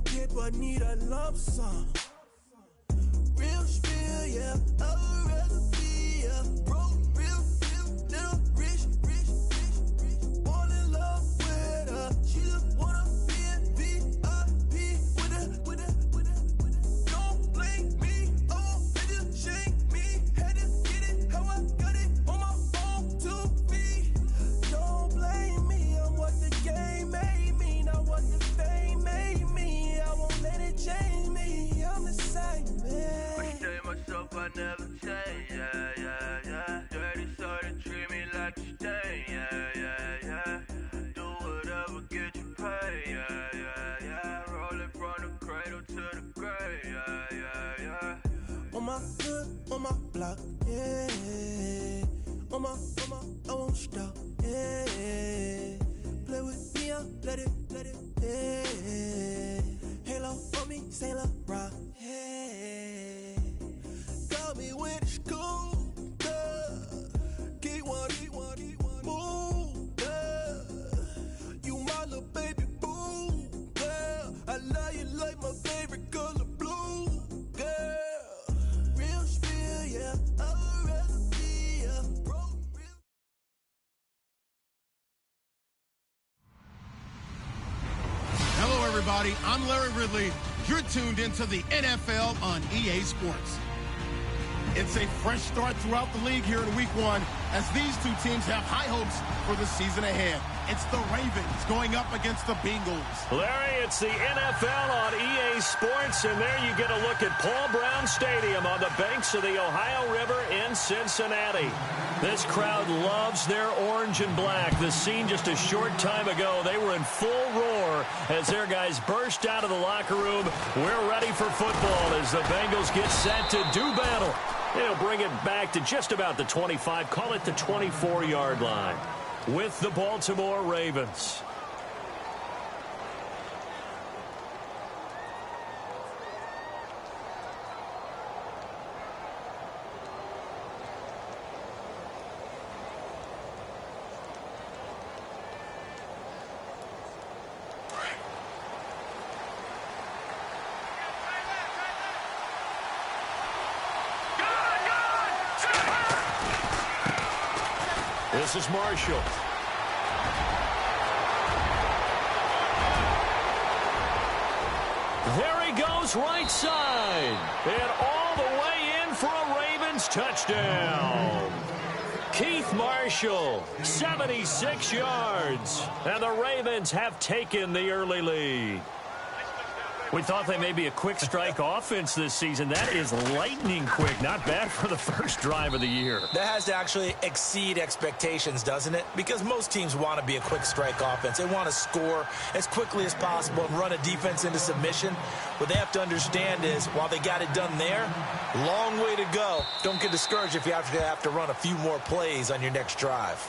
no paper, need a lump sum. Real spill, yeah, I would rather be a broke, real, little rich. All in love with her, she just wanna be a VIP with her. Don't blame me, oh, they just shame me. Had to get it, how I got it on my own 2 feet. Don't blame me, I'm what the game made me, not what the fame made me. I won't let it change me, I'm the same man. Myself, I never change, yeah. Dirty sort of treat me like a stain, yeah. Do whatever, get you paid, yeah. Roll it from the cradle to the grave, yeah. On my hood, on my block, yeah. On my, I won't stop, yeah. Play with me, let it, yeah. Halo on me, Saint Laurent, yeah. Got me with school, keep one, move, you my little baby boo, girl. I love you like my favorite color blue, girl. Real spill, yeah, I would rather be a broke, real. Hello, everybody. I'm Larry Ridley. You're tuned into the NFL on EA Sports. It's a fresh start throughout the league here in Week 1 as these two teams have high hopes for the season ahead. It's the Ravens going up against the Bengals. Larry, it's the NFL on EA Sports, and there you get a look at Paul Brown Stadium on the banks of the Ohio River in Cincinnati. This crowd loves their orange and black. The scene just a short time ago, they were in full roar as their guys burst out of the locker room. We're ready for football as the Bengals get set to do battle. They'll bring it back to just about the 25, call it the 24-yard line, with the Baltimore Ravens. This is Marshall. There he goes, right side. And all the way in for a Ravens touchdown. Keith Marshall, 76 yards. And the Ravens have taken the early lead. We thought they may be a quick strike offense this season. That is lightning quick. Not bad for the first drive of the year. That has to actually exceed expectations, doesn't it? Because most teams want to be a quick strike offense. They want to score as quickly as possible and run a defense into submission. What they have to understand is, while they got it done there, long way to go. Don't get discouraged if you have to run a few more plays on your next drive.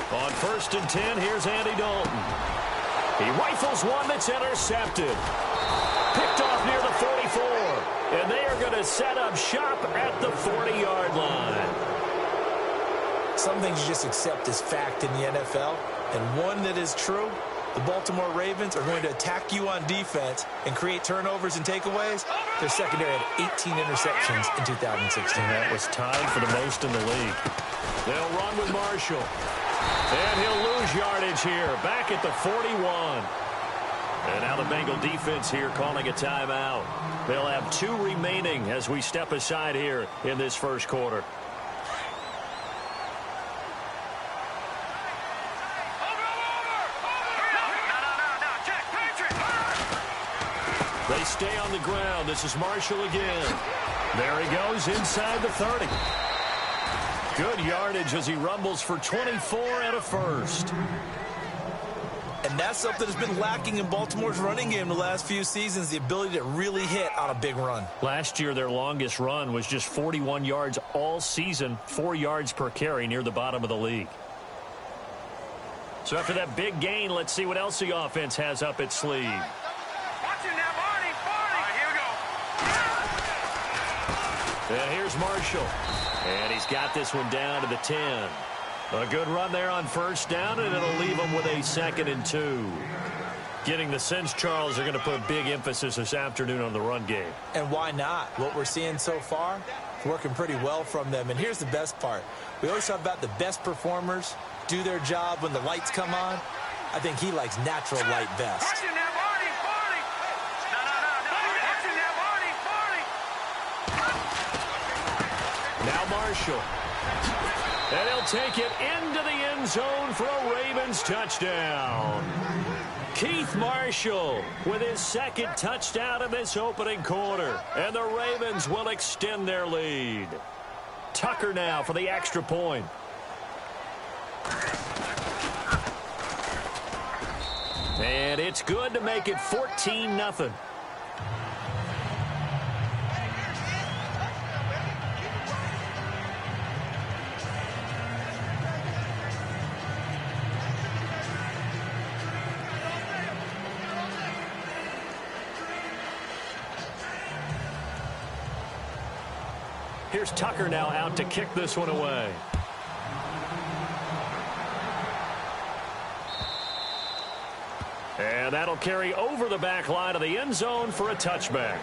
On 1st and 10, here's Andy Dalton. He rifles one that's intercepted. Picked off near the 44. And they are going to set up shop at the 40-yard line. Some things you just accept as fact in the NFL. And one that is true, the Baltimore Ravens are going to attack you on defense and create turnovers and takeaways. Their secondary had 18 interceptions in 2016. That was tied for the most in the league. They'll run with Marshall. And he'll lose yardage here, back at the 41. And now the Bengal defense here calling a timeout. They'll have 2 remaining as we step aside here in this first quarter. They stay on the ground. This is Marshall again. There he goes inside the 30. Good yardage as he rumbles for 24 and a first. And And that's something that's been lacking in Baltimore's running game the last few seasons, the ability to really hit on a big run. Last year, their longest run was just 41 yards all season, 4 yards per carry, near the bottom of the league. So after that big gain, let's see what else the offense has up its sleeve. Watch it now, Barney. All right, here we go. And here's Marshall. And he's got this one down to the 10. A good run there on first down, and it'll leave them with a 2nd and 2. Getting the sense Charles are going to put a big emphasis this afternoon on the run game. And why not? What we're seeing so far, working pretty well from them. And here's the best part. We always talk about the best performers do their job when the lights come on. I think he likes natural light best. Watch it now, Barney. Barney. No. Watch it now, Barney. Barney. Now Marshall. And he'll take it into the end zone for a Ravens touchdown. Keith Marshall with his 2nd touchdown in this opening quarter. And the Ravens will extend their lead. Tucker now for the extra point. And it's good to make it 14-0. Here's Tucker now out to kick this one away. And that'll carry over the back line of the end zone for a touchback.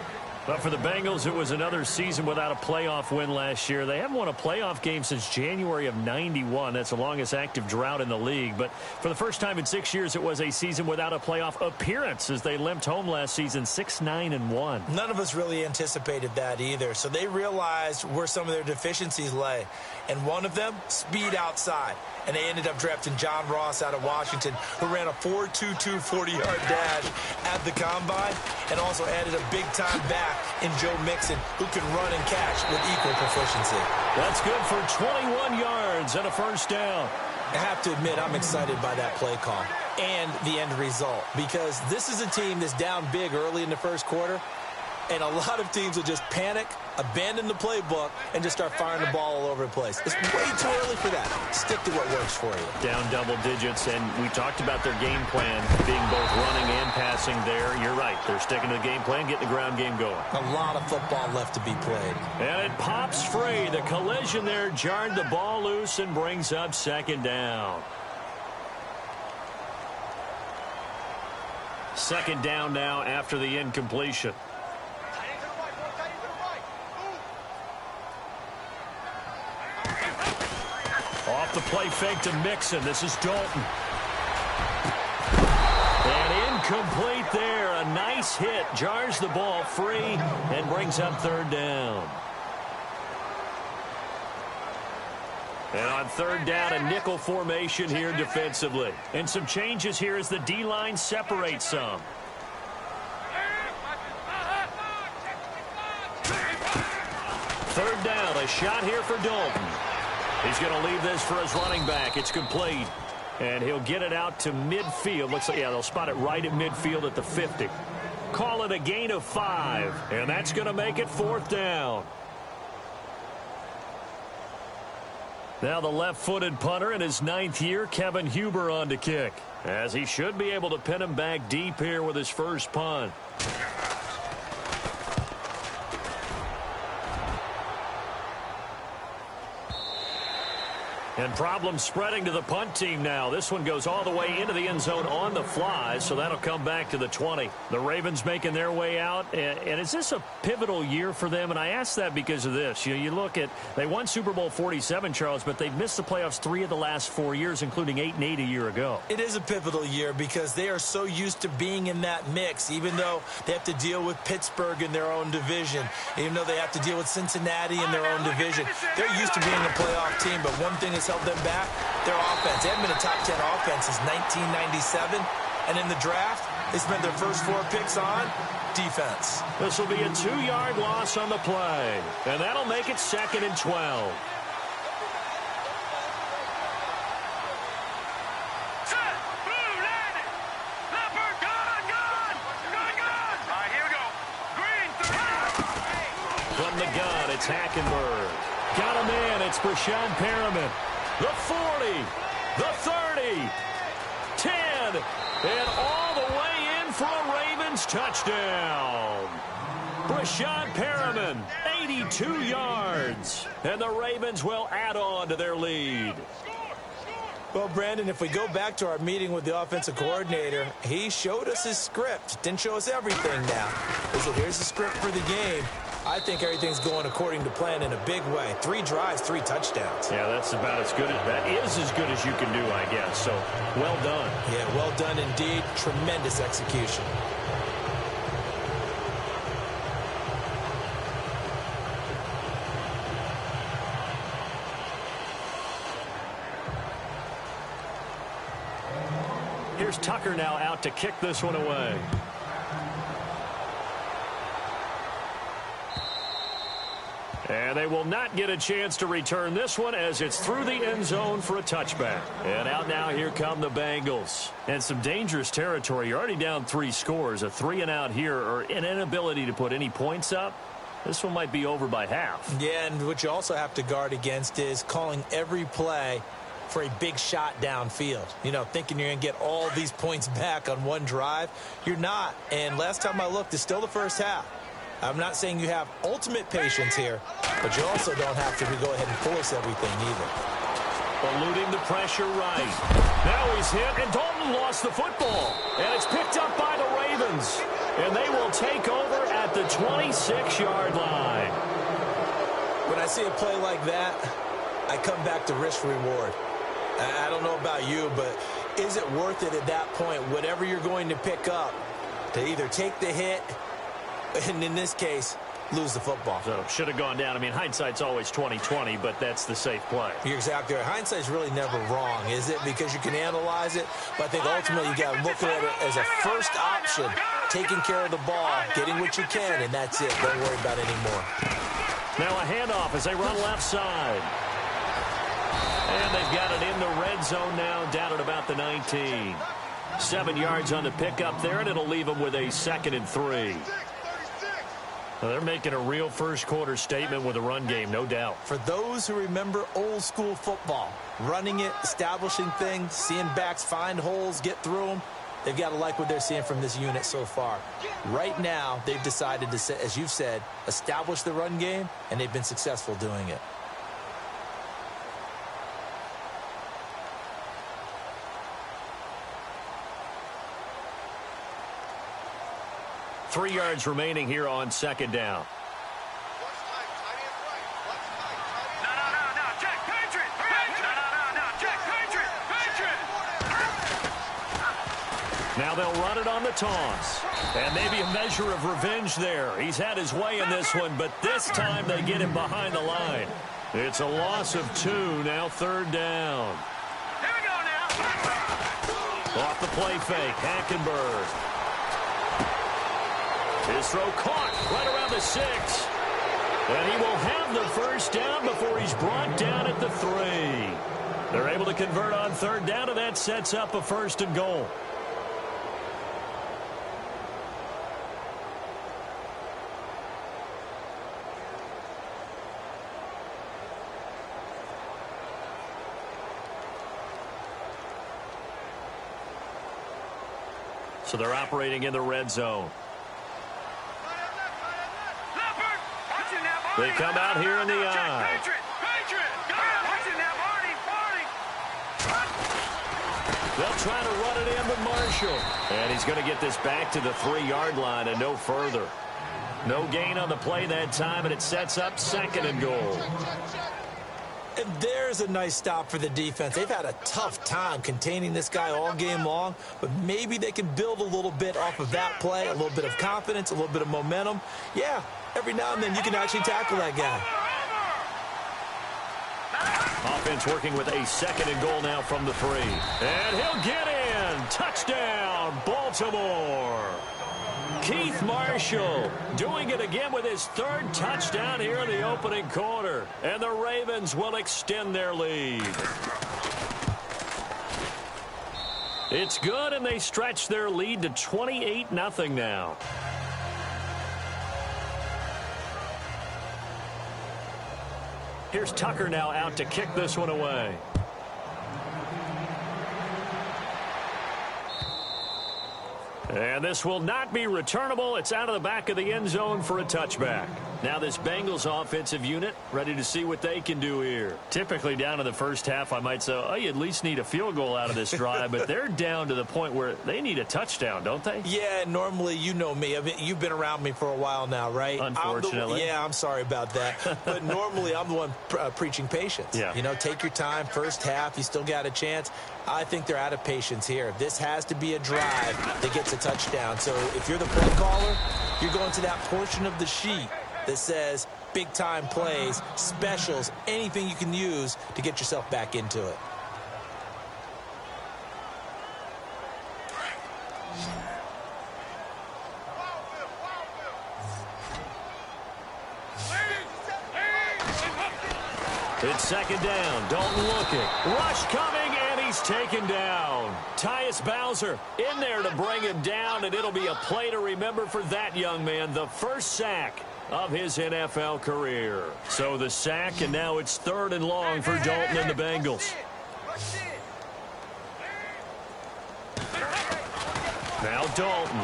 But for the Bengals, it was another season without a playoff win last year. They haven't won a playoff game since January of '91. That's the longest active drought in the league. But for the first time in 6 years, it was a season without a playoff appearance as they limped home last season 6-9-1. None of us really anticipated that either. So they realized where some of their deficiencies lay. And one of them, speed outside. And they ended up drafting John Ross out of Washington, who ran a 4.22 40-yard dash at the Combine, and also added a big-time back in Joe Mixon, who can run and catch with equal proficiency. That's good for 21 yards and a first down. I have to admit, I'm excited by that play call and the end result, because this is a team that's down big early in the first quarter, and a lot of teams will just panic, abandon the playbook, and just start firing the ball all over the place. It's way too early for that. Stick to what works for you. Down double digits, and we talked about their game plan being both running and passing there. You're right. They're sticking to the game plan, getting the ground game going. A lot of football left to be played. And it pops free. The collision there jarred the ball loose and brings up 2nd down. 2nd down now after the incompletion. Off the play fake to Mixon. This is Dalton. And incomplete there. A nice hit. Jars the ball free and brings up 3rd down. And on 3rd down, a nickel formation here defensively. And some changes here as the D-line separates some. 3rd down. A shot here for Dalton. He's going to leave this for his running back. It's complete. And he'll get it out to midfield. Looks like, yeah, they'll spot it right at midfield at the 50. Call it a gain of 5. And that's going to make it 4th down. Now the left-footed punter in his 9th year, Kevin Huber, on to kick, as he should be able to pin him back deep here with his first punt. And problems spreading to the punt team now. This one goes all the way into the end zone on the fly, so that'll come back to the 20. The Ravens making their way out. And is this a pivotal year for them? And I ask that because of this. You look at, they won Super Bowl 47, Charles, but they've missed the playoffs 3 of the last 4 years, including 8-8 a year ago. It is a pivotal year because they are so used to being in that mix, even though they have to deal with Pittsburgh in their own division, even though they have to deal with Cincinnati in their own division. They're used to being a playoff team, but one thing is held them back, their offense. They haven't been a top 10 offense since 1997, and in the draft, they spent their first 4 picks on defense. This will be a 2-yard loss on the play, and that'll make it 2nd and 12. From the gun, it's Hackenberg. Got a man, it's Brashad Perriman. The 40, the 30, 10, and all the way in for a Ravens touchdown. Brashad Perriman, 82 yards, and the Ravens will add on to their lead. Well, Brandon, if we go back to our meeting with the offensive coordinator, he showed us his script. Didn't show us everything now. He said, here's the script for the game. I think everything's going according to plan in a big way. 3 drives, 3 touchdowns. Yeah, that's about as good as that is as good as you can do, I guess. So, well done. Yeah, well done indeed. Tremendous execution. Here's Tucker now out to kick this one away. And they will not get a chance to return this one as it's through the end zone for a touchback. And out now, here come the Bengals. And some dangerous territory. You're already down 3 scores. A 3-and-out here, or an inability to put any points up. This one might be over by half. Yeah, and what you also have to guard against is calling every play for a big shot downfield. You know, thinking you're going to get all these points back on one drive. You're not. And last time I looked, it's still the first half. I'm not saying you have ultimate patience here, but you also don't have to go ahead and force everything either. Eluding the pressure right. Now he's hit, and Dalton lost the football. And it's picked up by the Ravens. And they will take over at the 26-yard line. When I see a play like that, I come back to risk-reward. I don't know about you, but is it worth it at that point, whatever you're going to pick up, to either take the hit, and in this case, lose the football? So should have gone down. I mean, hindsight's always 20/20, but that's the safe play. You're exactly right. Hindsight's really never wrong, is it? Because you can analyze it, but I think ultimately you got to look at it as a first option, taking care of the ball, getting what you can, and that's it. Don't worry about it anymore. Now a handoff as they run left side. And they've got it in the red zone now, down at about the 19. 7 yards on the pickup there, and it'll leave them with a 2nd and 3. Well, they're making a real first-quarter statement with a run game, no doubt. For those who remember old-school football, running it, establishing things, seeing backs find holes, get through them, they've got to like what they're seeing from this unit so far. Right now, they've decided to, as you've said, establish the run game, and they've been successful doing it. Three yards remaining here on 2nd down. No, Jack Patriot. No, Jack Patriot. Now they'll run it on the toss. And maybe a measure of revenge there. He's had his way in this one, but this time they get him behind the line. It's a loss of 2, now 3rd down. Here we go now. Off the play fake, Hackenberg. His throw caught right around the 6. And he will have the first down before he's brought down at the 3. They're able to convert on 3rd down, and that sets up a 1st and goal. So they're operating in the red zone. They come out here in the eye. They'll try to run it in with Marshall. And he's going to get this back to the 3-yard line and no further. No gain on the play that time, and it sets up 2nd and goal. And there's a nice stop for the defense. They've had a tough time containing this guy all game long, but maybe they can build a little bit off of that play, a little bit of confidence, a little bit of momentum. Yeah, every now and then you can actually tackle that guy. Offense working with a 2nd and goal now from the 3. And he'll get in. Touchdown, Baltimore. Keith Marshall doing it again with his 3rd touchdown here in the opening quarter. And the Ravens will extend their lead. It's good, and they stretch their lead to 28-0 now. Here's Tucker now out to kick this one away. And this will not be returnable. It's out of the back of the end zone for a touchback. Now this Bengals offensive unit ready to see what they can do here. Typically down in the first half, I might say, oh, you at least need a field goal out of this drive, but they're down to the point where they need a touchdown, don't they? Yeah, normally, you know me. You've been around me for a while now, right? Unfortunately. I'm sorry about that. But normally, I'm the one preaching patience. Yeah. You know, take your time. First half, you still got a chance. I think they're out of patience here. This has to be a drive that gets a touchdown. So if you're the play caller, you're going to that portion of the sheet that says big-time plays, specials, anything you can use to get yourself back into it. It's second down. Dalton looking. Rush coming, and he's taken down. Tyus Bowser in there to bring him down, and it'll be a play to remember for that young man. The first sack of his NFL career. So the sack, and now it's 3rd and long for Dalton and the Bengals. Now Dalton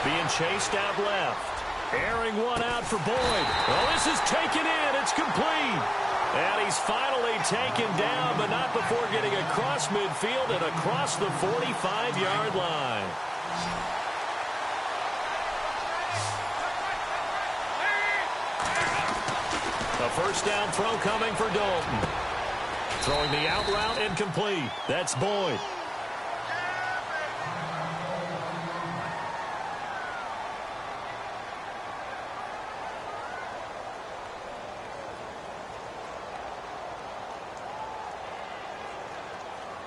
being chased out left. Airing one out for Boyd. Oh, this is taken in. It's complete. And he's finally taken down, but not before getting across midfield and across the 45-yard line. A first down throw coming for Dalton. Throwing the out route incomplete. That's Boyd.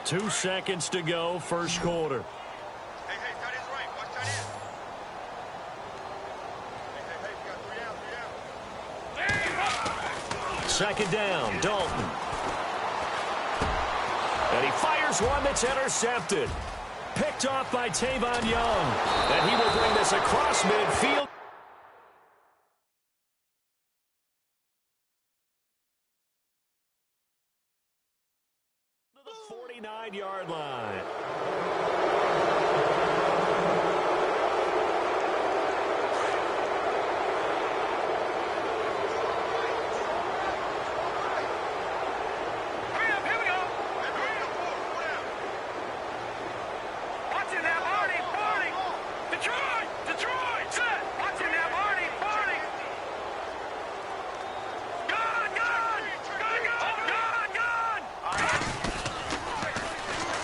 Two seconds to go, first quarter. Hey, tight end's right. Watch tight end. Hey, you got 3 out. Second down, Dalton. And he fires one that's intercepted. Picked off by Tavon Young. And he will bring this across midfield. To the 49-yard line.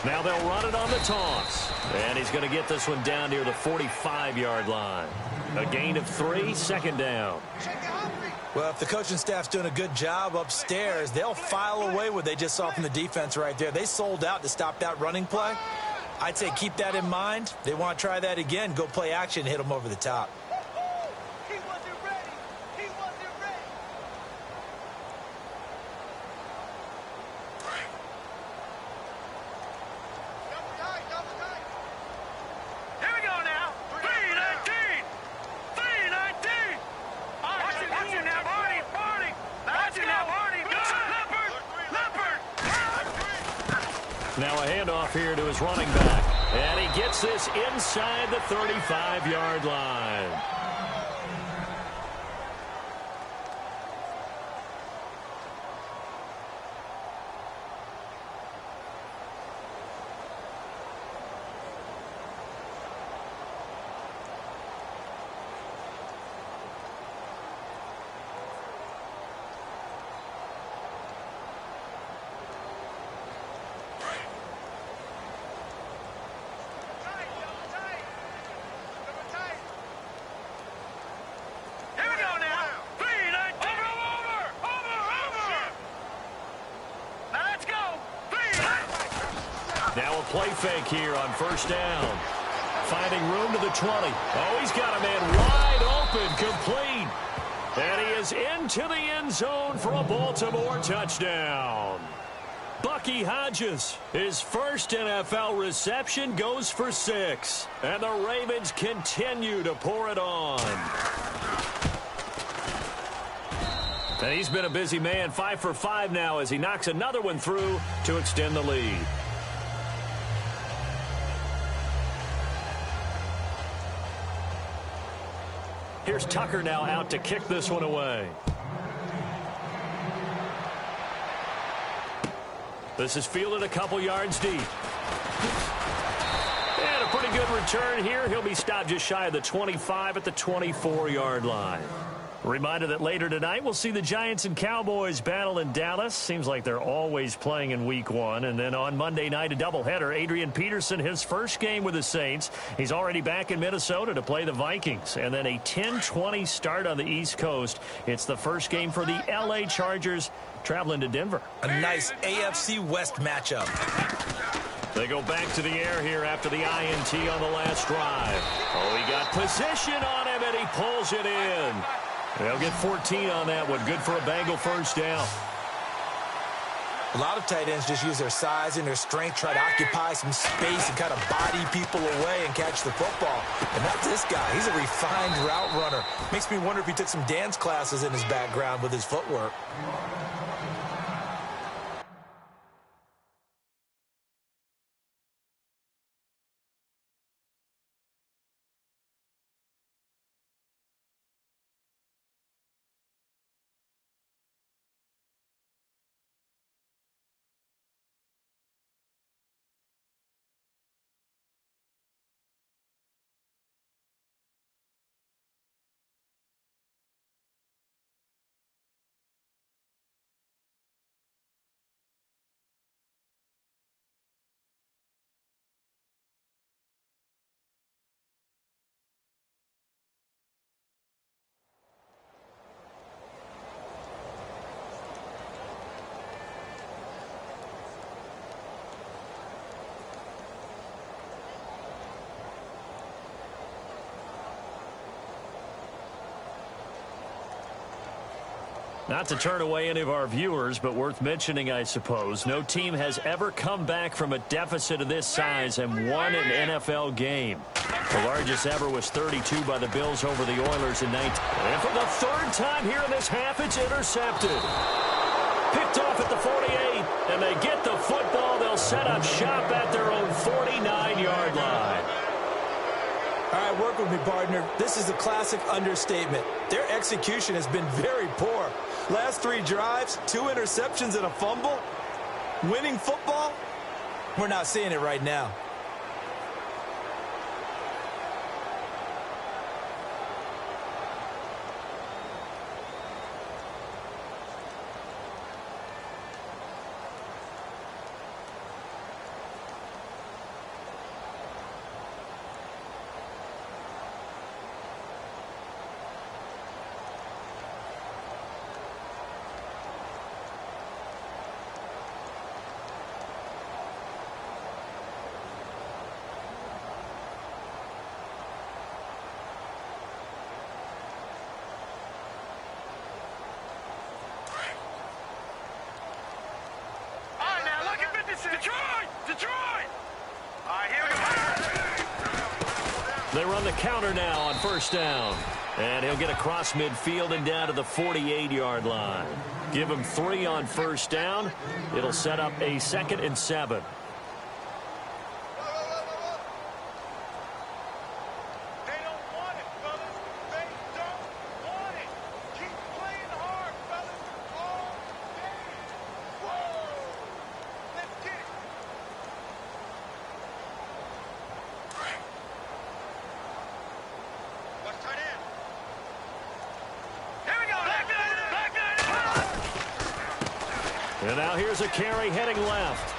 Now they'll run it on the toss. And he's going to get this one down near the 45-yard line. A gain of 3, second down. Well, if the coaching staff's doing a good job upstairs, they'll file away what they just saw from the defense right there. They sold out to stop that running play. I'd say keep that in mind. They want to try that again. Go play action, hit them over the top. Now a handoff here to his running back. And he gets this inside the 35-yard line. Now a play fake here on first down. Finding room to the 20. Oh, he's got a man wide open, complete. And he is into the end zone for a Baltimore touchdown. Bucky Hodges, his first NFL reception, goes for 6. And the Ravens continue to pour it on. And he's been a busy man, 5 for 5 now as he knocks another one through to extend the lead. Here's Tucker now out to kick this one away. This is fielded a couple yards deep. And a pretty good return here. He'll be stopped just shy of the 25 at the 24-yard line. Reminder that later tonight we'll see the Giants and Cowboys battle in Dallas. Seems like they're always playing in week 1. And then on Monday night, a doubleheader. Adrian Peterson, his first game with the Saints. He's already back in Minnesota to play the Vikings. And then a 10-20 start on the East Coast. It's the first game for the L.A. Chargers traveling to Denver. A nice AFC West matchup. They go back to the air here after the INT on the last drive. Oh, he got position on him, and he pulls it in. They'll get 14 on that one. Good for a Bengal first down. A lot of tight ends just use their size and their strength, try to occupy some space and kind of body people away and catch the football. And not this guy. He's a refined route runner. Makes me wonder if he took some dance classes in his background with his footwork. Not to turn away any of our viewers, but worth mentioning, I suppose, no team has ever come back from a deficit of this size and won an NFL game. The largest ever was 32 by the Bills over the Oilers in 19. And for the third time here in this half, it's intercepted. Picked off at the 48, and they get the football. They'll set up shop at their own 49-yard line. All right, work with me, partner. This is a classic understatement. Their execution has been very poor. Last 3 drives, 2 interceptions and a fumble. Winning football? We're not seeing it right now. Detroit! All right, here we go. They run the counter now on first down. And he'll get across midfield and down to the 48-yard line. Give him 3 on first down. It'll set up a 2nd and 7. And now here's a carry heading left.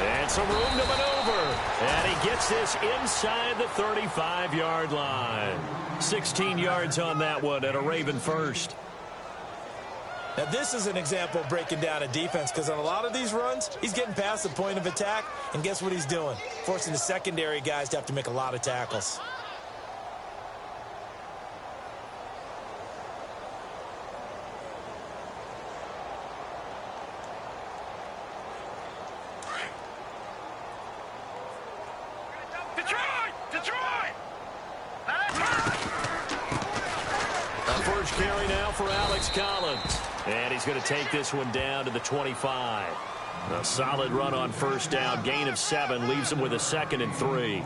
And some room to maneuver. And he gets this inside the 35-yard line. 16 yards on that one and a Raven first. Now, this is an example of breaking down a defense because on a lot of these runs, he's getting past the point of attack, and guess what he's doing? Forcing the secondary guys to have to make a lot of tackles. First carry now for Alex Collins. And he's going to take this one down to the 25. A solid run on first down. Gain of 7 leaves him with a 2nd and 3.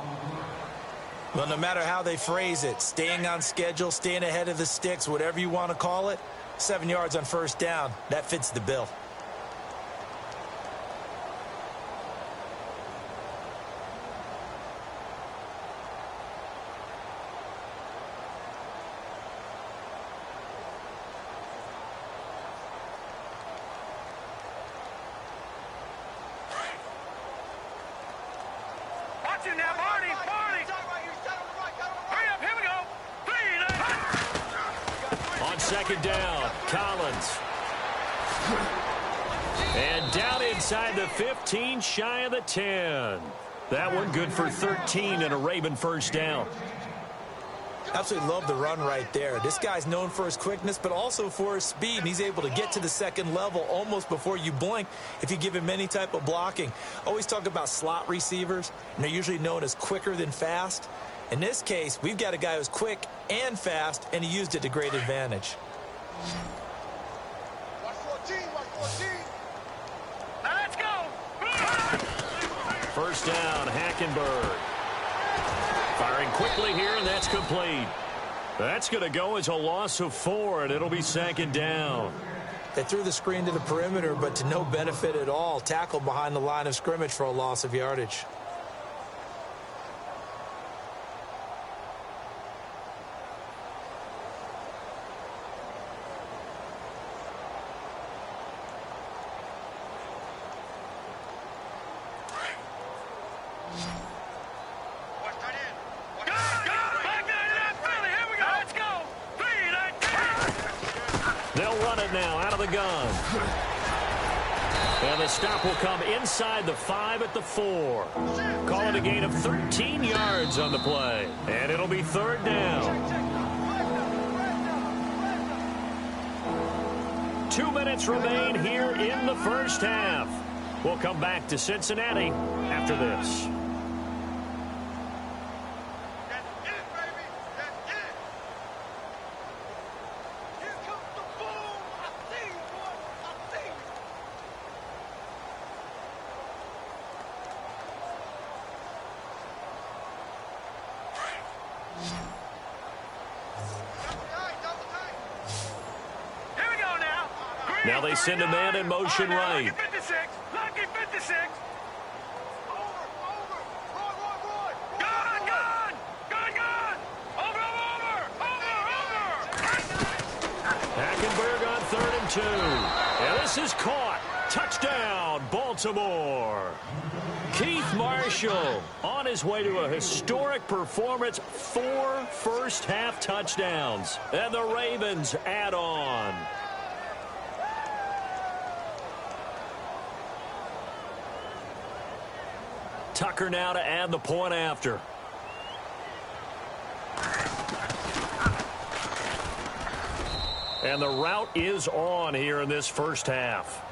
Well, no matter how they phrase it, staying on schedule, staying ahead of the sticks, whatever you want to call it, 7 yards on first down, that fits the bill. Second down, Collins. And down inside the 15, shy of the 10. That one good for 13 and a Raven first down. Absolutely love the run right there. This guy's known for his quickness, but also for his speed. And he's able to get to the second level almost before you blink if you give him any type of blocking. Always talk about slot receivers, and they're usually known as quicker than fast. In this case, we've got a guy who's quick and fast, and he used it to great advantage. Watch 14, watch 14. Now let's go. First down, Hackenberg. Firing quickly here, and that's complete. That's going to go as a loss of 4, and it'll be 2nd down. They threw the screen to the perimeter, but to no benefit at all. Tackled behind the line of scrimmage for a loss of yardage. And the stop will come inside the 5 at the 4. Call it a gain of 13 yards on the play. And it'll be 3rd down. 2 minutes remain here in the first half. We'll come back to Cincinnati after this. Now they send a man in motion right. Lucky 56. Lucky 56. Over. Gone. Over. Hackenberg on 3rd and 2. And this is caught. Touchdown, Baltimore. Keith Marshall on his way to a historic performance. 4 first-half touchdowns. And the Ravens add on. Tucker now to add the point after. And the route is on here in this first half.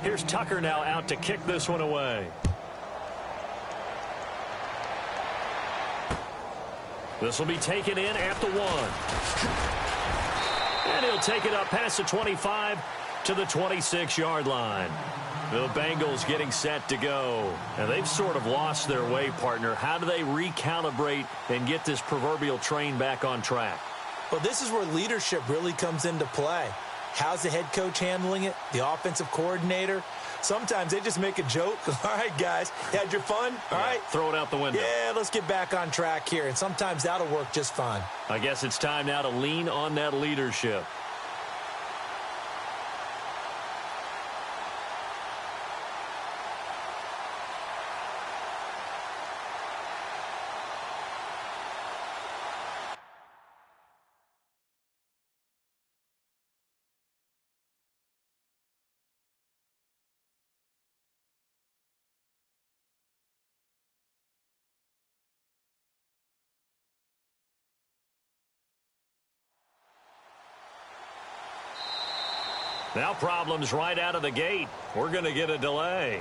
Here's Tucker now out to kick this one away. This will be taken in at the 1. And he'll take it up past the 25 to the 26-yard line. The Bengals getting set to go. And they've sort of lost their way, partner. How do they recalibrate and get this proverbial train back on track? Well, this is where leadership really comes into play. How's the head coach handling it? The offensive coordinator? Sometimes they just make a joke. All right, guys, had your fun? All right. Throw it out the window. Yeah, let's get back on track here. And sometimes that'll work just fine. I guess it's time now to lean on that leadership. Now problems right out of the gate. We're going to get a delay.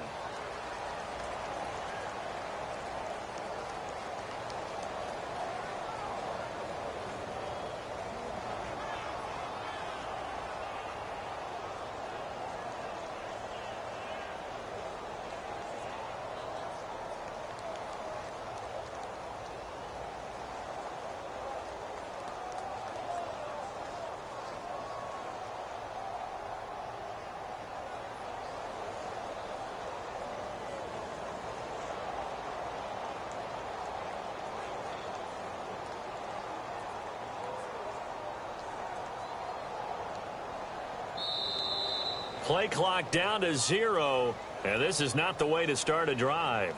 Play clock down to 0, and this is not the way to start a drive.